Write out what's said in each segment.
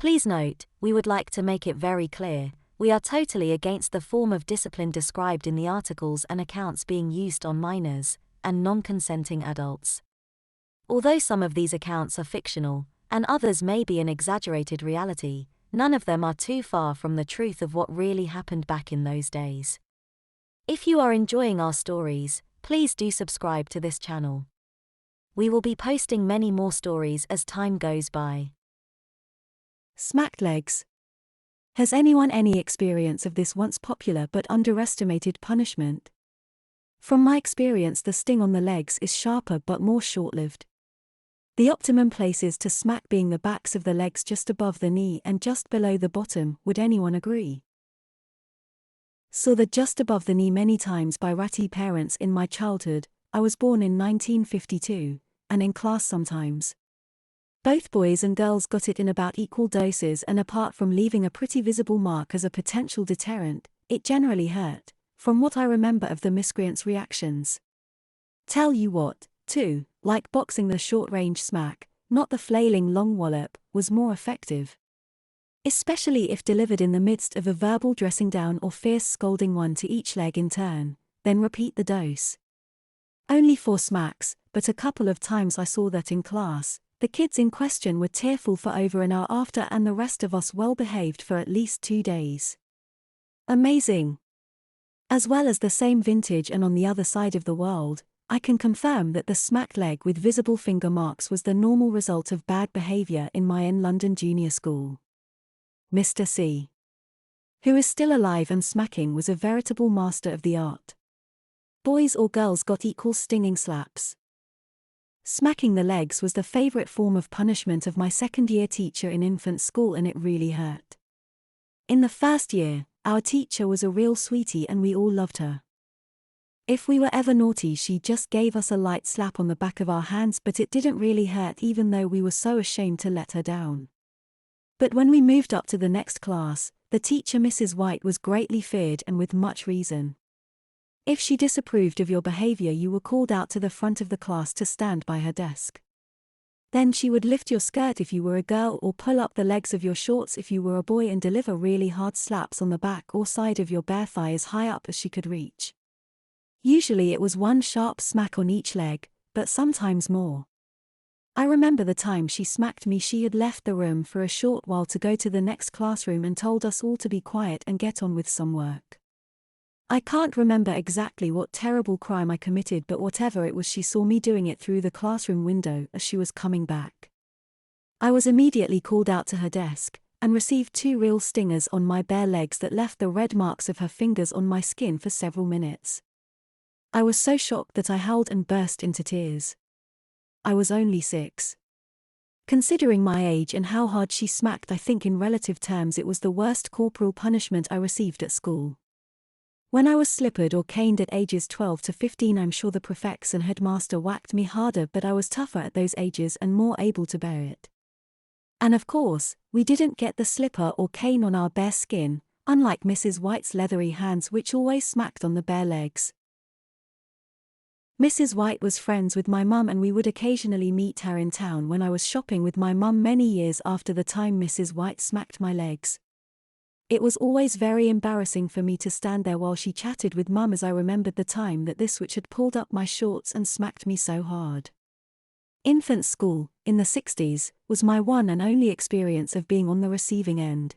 Please note, we would like to make it very clear, we are totally against the form of discipline described in the articles and accounts being used on minors and non-consenting adults. Although some of these accounts are fictional, and others may be an exaggerated reality, none of them are too far from the truth of what really happened back in those days. If you are enjoying our stories, please do subscribe to this channel. We will be posting many more stories as time goes by. Smacked legs. Has anyone any experience of this once popular but underestimated punishment? From my experience, the sting on the legs is sharper but more short-lived. The optimum places to smack being the backs of the legs just above the knee and just below the bottom, would anyone agree? Saw the just above the knee many times by ratty parents in my childhood. I was born in 1952, and in class sometimes. Both boys and girls got it in about equal doses, and apart from leaving a pretty visible mark as a potential deterrent, it generally hurt, from what I remember of the miscreants' reactions. Tell you what, too, like boxing, the short-range smack, not the flailing long wallop, was more effective. Especially if delivered in the midst of a verbal dressing down or fierce scolding, one to each leg in turn, then repeat the dose. Only 4 smacks, but a couple of times I saw that in class, the kids in question were tearful for over an hour after, and the rest of us well behaved for at least 2 days. Amazing! As well as the same vintage and on the other side of the world, I can confirm that the smacked leg with visible finger marks was the normal result of bad behavior in my London junior school. Mr. C, who is still alive and smacking, was a veritable master of the art. Boys or girls got equal stinging slaps. Smacking the legs was the favorite form of punishment of my second-year teacher in infant school, and it really hurt. In the first year, our teacher was a real sweetie and we all loved her. If we were ever naughty, she just gave us a light slap on the back of our hands, but it didn't really hurt, even though we were so ashamed to let her down. But when we moved up to the next class, the teacher, Mrs. White, was greatly feared, and with much reason. If she disapproved of your behavior, you were called out to the front of the class to stand by her desk. Then she would lift your skirt if you were a girl, or pull up the legs of your shorts if you were a boy, and deliver really hard slaps on the back or side of your bare thigh as high up as she could reach. Usually it was 1 sharp smack on each leg, but sometimes more. I remember the time she smacked me, she had left the room for a short while to go to the next classroom and told us all to be quiet and get on with some work. I can't remember exactly what terrible crime I committed, but whatever it was, she saw me doing it through the classroom window as she was coming back. I was immediately called out to her desk, and received 2 real stingers on my bare legs that left the red marks of her fingers on my skin for several minutes. I was so shocked that I howled and burst into tears. I was only 6. Considering my age and how hard she smacked, I think in relative terms it was the worst corporal punishment I received at school. When I was slippered or caned at ages 12 to 15, I'm sure the prefects and headmaster whacked me harder, but I was tougher at those ages and more able to bear it. And of course, we didn't get the slipper or cane on our bare skin, unlike Mrs. White's leathery hands, which always smacked on the bare legs. Mrs. White was friends with my mum, and we would occasionally meet her in town when I was shopping with my mum many years after the time Mrs. White smacked my legs. It was always very embarrassing for me to stand there while she chatted with mum, as I remembered the time that this witch had pulled up my shorts and smacked me so hard. Infant school, in the 60s, was my one and only experience of being on the receiving end.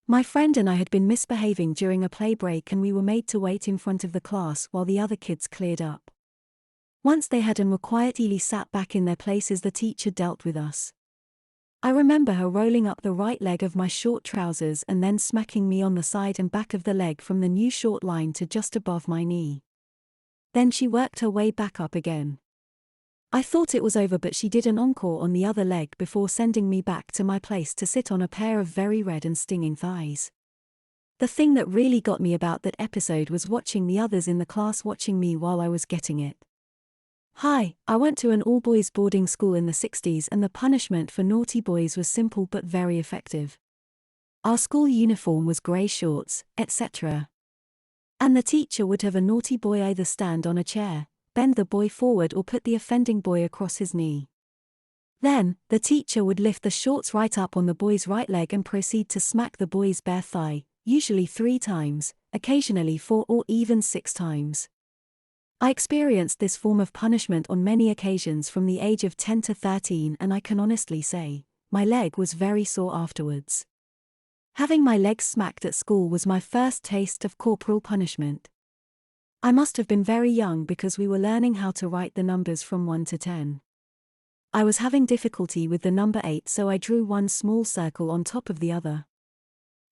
My friend and I had been misbehaving during a play break, and we were made to wait in front of the class while the other kids cleared up. Once they had and were quietly sat back in their places, the teacher dealt with us. I remember her rolling up the right leg of my short trousers and then smacking me on the side and back of the leg from the new short line to just above my knee. Then she worked her way back up again. I thought it was over, but she did an encore on the other leg before sending me back to my place to sit on a pair of very red and stinging thighs. The thing that really got me about that episode was watching the others in the class watching me while I was getting it. Hi, I went to an all-boys boarding school in the 60s, and the punishment for naughty boys was simple but very effective. Our school uniform was grey shorts, etc. And the teacher would have a naughty boy either stand on a chair, bend the boy forward, or put the offending boy across his knee. Then, the teacher would lift the shorts right up on the boy's right leg and proceed to smack the boy's bare thigh, usually 3 times, occasionally 4 or even 6 times. I experienced this form of punishment on many occasions from the age of 10 to 13, and I can honestly say, my leg was very sore afterwards. Having my legs smacked at school was my first taste of corporal punishment. I must have been very young because we were learning how to write the numbers from 1 to 10. I was having difficulty with the number 8, so I drew one small circle on top of the other.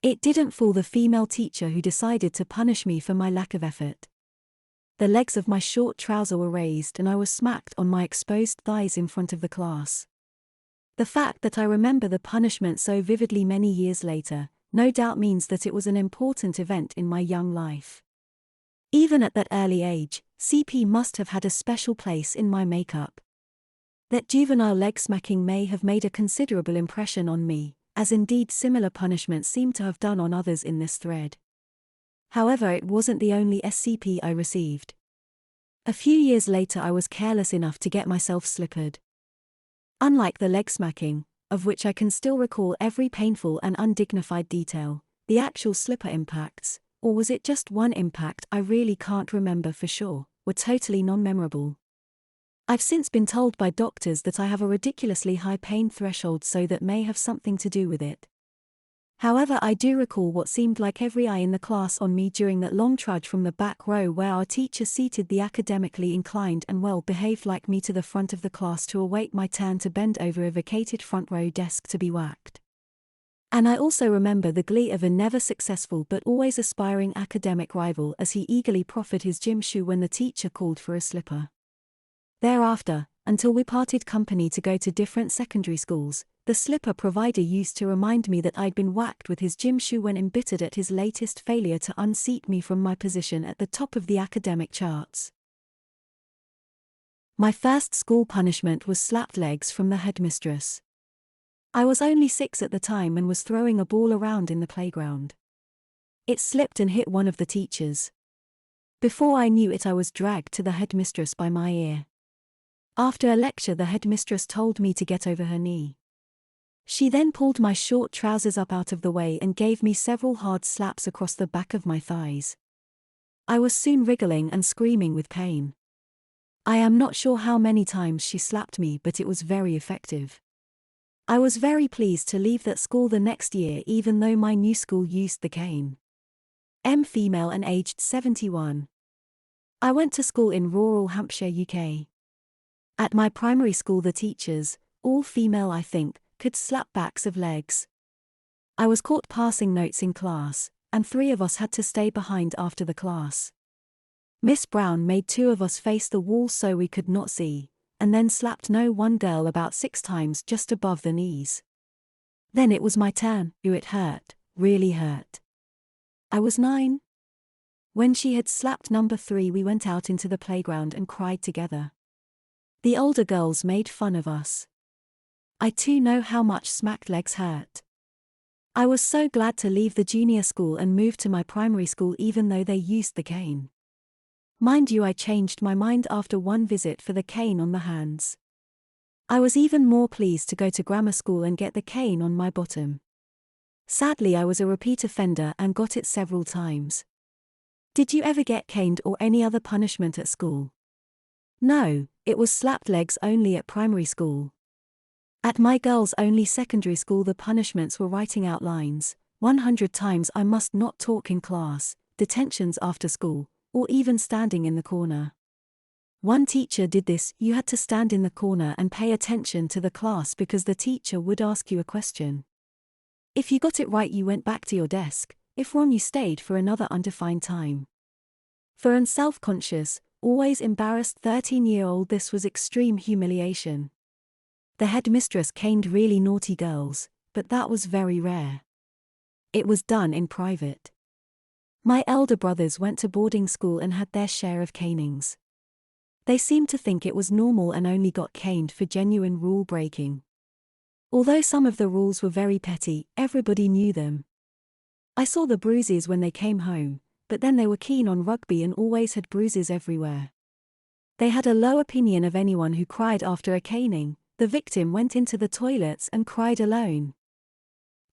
It didn't fool the female teacher, who decided to punish me for my lack of effort. The legs of my short trouser were raised and I was smacked on my exposed thighs in front of the class. The fact that I remember the punishment so vividly many years later, no doubt means that it was an important event in my young life. Even at that early age, CP must have had a special place in my makeup. That juvenile leg smacking may have made a considerable impression on me, as indeed similar punishments seem to have done on others in this thread. However, it wasn't the only SCP I received. A few years later, I was careless enough to get myself slippered. Unlike the leg smacking, of which I can still recall every painful and undignified detail, the actual slipper impacts, or was it just one impact, I really can't remember for sure, were totally non-memorable. I've since been told by doctors that I have a ridiculously high pain threshold, so that may have something to do with it. However, I do recall what seemed like every eye in the class on me during that long trudge from the back row where our teacher seated the academically inclined and well-behaved like me to the front of the class to await my turn to bend over a vacated front row desk to be whacked. And I also remember the glee of a never successful but always aspiring academic rival as he eagerly proffered his gym shoe when the teacher called for a slipper. Thereafter, until we parted company to go to different secondary schools, the slipper provider used to remind me that I'd been whacked with his gym shoe when embittered at his latest failure to unseat me from my position at the top of the academic charts. My first school punishment was slapped legs from the headmistress. I was only 6 at the time and was throwing a ball around in the playground. It slipped and hit one of the teachers. Before I knew it, I was dragged to the headmistress by my ear. After a lecture, the headmistress told me to get over her knee. She then pulled my short trousers up out of the way and gave me several hard slaps across the back of my thighs. I was soon wriggling and screaming with pain. I am not sure how many times she slapped me, but it was very effective. I was very pleased to leave that school the next year, even though my new school used the cane. Female and aged 71. I went to school in rural Hampshire, UK. At my primary school, the teachers, all female I think, could slap backs of legs. I was caught passing notes in class, and 3 of us had to stay behind after the class. Miss Brown made 2 of us face the wall so we could not see, and then slapped one girl about 6 times just above the knees. Then it was my turn. It hurt, really hurt. I was 9. When she had slapped number 3, we went out into the playground and cried together. The older girls made fun of us. I too know how much smacked legs hurt. I was so glad to leave the junior school and move to my primary school, even though they used the cane. Mind you, I changed my mind after one visit for the cane on the hands. I was even more pleased to go to grammar school and get the cane on my bottom. Sadly, I was a repeat offender and got it several times. Did you ever get caned or any other punishment at school? No, it was slapped legs only at primary school. At my girls-only secondary school, the punishments were writing out lines, 100 times I must not talk in class, detentions after school, or even standing in the corner. One teacher did this: you had to stand in the corner and pay attention to the class because the teacher would ask you a question. If you got it right, you went back to your desk. If wrong, you stayed for another undefined time. For an self-conscious, always embarrassed 13-year-old, this was extreme humiliation. The headmistress caned really naughty girls, but that was very rare. It was done in private. My elder brothers went to boarding school and had their share of canings. They seemed to think it was normal and only got caned for genuine rule breaking. Although some of the rules were very petty, everybody knew them. I saw the bruises when they came home, but then they were keen on rugby and always had bruises everywhere. They had a low opinion of anyone who cried after a caning. The victim went into the toilets and cried alone.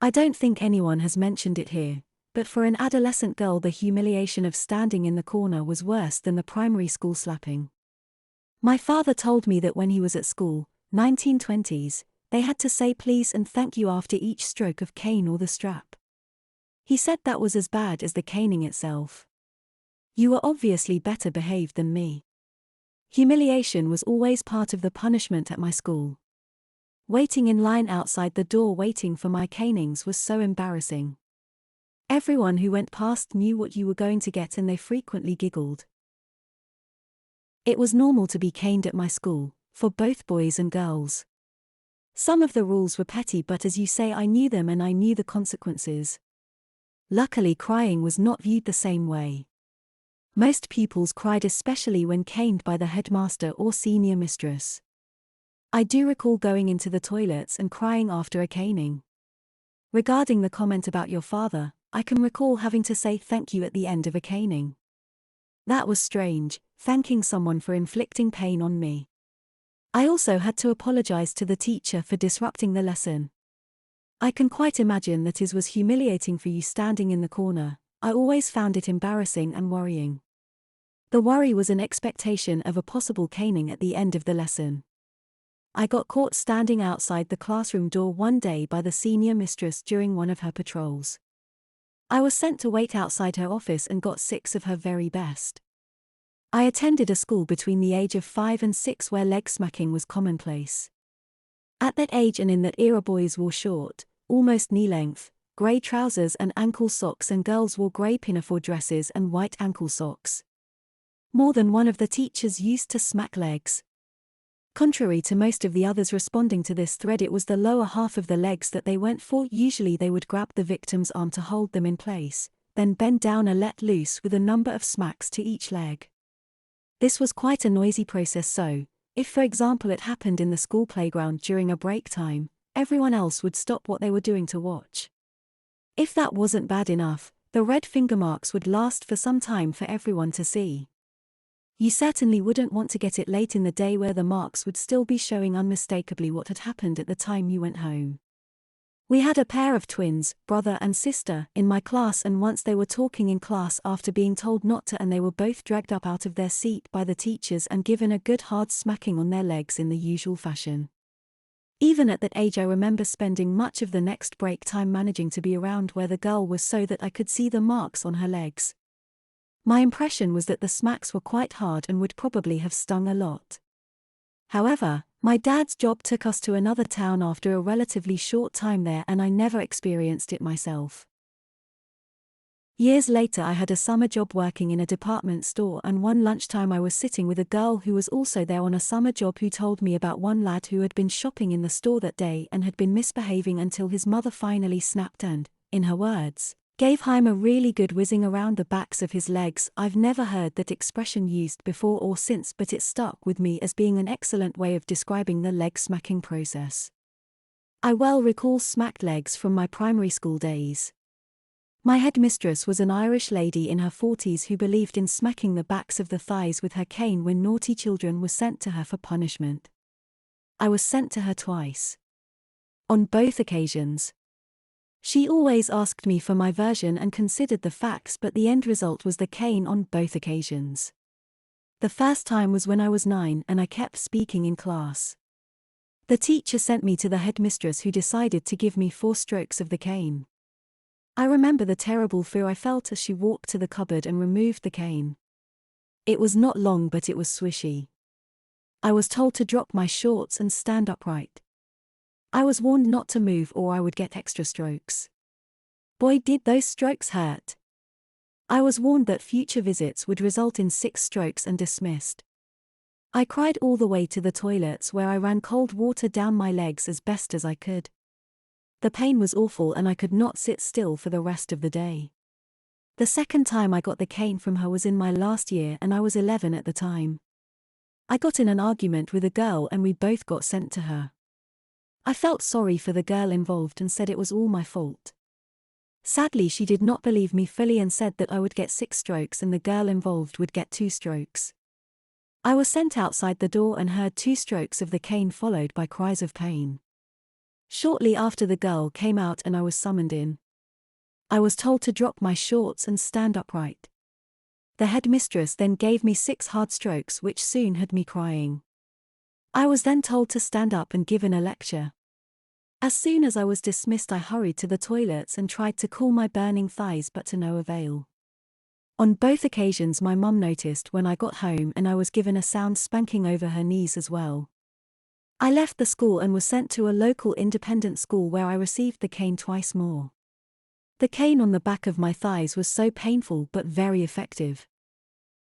I don't think anyone has mentioned it here, but for an adolescent girl, the humiliation of standing in the corner was worse than the primary school slapping. My father told me that when he was at school, 1920s, they had to say please and thank you after each stroke of cane or the strap. He said that was as bad as the caning itself. You were obviously better behaved than me. Humiliation was always part of the punishment at my school. Waiting in line outside the door waiting for my canings was so embarrassing. Everyone who went past knew what you were going to get and they frequently giggled. It was normal to be caned at my school, for both boys and girls. Some of the rules were petty, but as you say, I knew them and I knew the consequences. Luckily, crying was not viewed the same way. Most pupils cried, especially when caned by the headmaster or senior mistress. I do recall going into the toilets and crying after a caning. Regarding the comment about your father, I can recall having to say thank you at the end of a caning. That was strange, thanking someone for inflicting pain on me. I also had to apologize to the teacher for disrupting the lesson. I can quite imagine that it was humiliating for you standing in the corner. I always found it embarrassing and worrying. The worry was an expectation of a possible caning at the end of the lesson. I got caught standing outside the classroom door one day by the senior mistress during one of her patrols. I was sent to wait outside her office and got 6 of her very best. I attended a school between the age of 5 and 6 where leg smacking was commonplace. At that age and in that era, boys wore short, almost knee-length, grey trousers and ankle socks, and girls wore grey pinafore dresses and white ankle socks. More than one of the teachers used to smack legs. Contrary to most of the others responding to this thread, it was the lower half of the legs that they went for. Usually they would grab the victim's arm to hold them in place, then bend down and let loose with a number of smacks to each leg. This was quite a noisy process, so, if for example it happened in the school playground during a break time, everyone else would stop what they were doing to watch. If that wasn't bad enough, the red finger marks would last for some time for everyone to see. You certainly wouldn't want to get it late in the day where the marks would still be showing unmistakably what had happened at the time you went home. We had a pair of twins, brother and sister, in my class, and once they were talking in class after being told not to, and they were both dragged up out of their seat by the teachers and given a good hard smacking on their legs in the usual fashion. Even at that age, I remember spending much of the next break time managing to be around where the girl was so that I could see the marks on her legs. My impression was that the smacks were quite hard and would probably have stung a lot. However, my dad's job took us to another town after a relatively short time there, and I never experienced it myself. Years later, I had a summer job working in a department store, and one lunchtime I was sitting with a girl who was also there on a summer job who told me about one lad who had been shopping in the store that day and had been misbehaving until his mother finally snapped and, in her words, gave him a really good whizzing around the backs of his legs. I've never heard that expression used before or since, but it stuck with me as being an excellent way of describing the leg smacking process. I well recall smacked legs from my primary school days. My headmistress was an Irish lady in her 40s who believed in smacking the backs of the thighs with her cane when naughty children were sent to her for punishment. I was sent to her twice. On both occasions, she always asked me for my version and considered the facts, but the end result was the cane on both occasions. The first time was when I was 9 and I kept speaking in class. The teacher sent me to the headmistress, who decided to give me 4 strokes of the cane. I remember the terrible fear I felt as she walked to the cupboard and removed the cane. It was not long, but it was swishy. I was told to drop my shorts and stand upright. I was warned not to move or I would get extra strokes. Boy, did those strokes hurt. I was warned that future visits would result in 6 strokes and dismissed. I cried all the way to the toilets, where I ran cold water down my legs as best as I could. The pain was awful and I could not sit still for the rest of the day. The second time I got the cane from her was in my last year and I was 11 at the time. I got in an argument with a girl and we both got sent to her. I felt sorry for the girl involved and said it was all my fault. Sadly, she did not believe me fully and said that I would get 6 strokes and the girl involved would get 2 strokes. I was sent outside the door and heard 2 strokes of the cane followed by cries of pain. Shortly after, the girl came out and I was summoned in. I was told to drop my shorts and stand upright. The headmistress then gave me 6 hard strokes which soon had me crying. I was then told to stand up and given a lecture. As soon as I was dismissed, I hurried to the toilets and tried to cool my burning thighs, but to no avail. On both occasions my mum noticed when I got home, and I was given a sound spanking over her knees as well. I left the school and was sent to a local independent school where I received the cane twice more. The cane on the back of my thighs was so painful but very effective.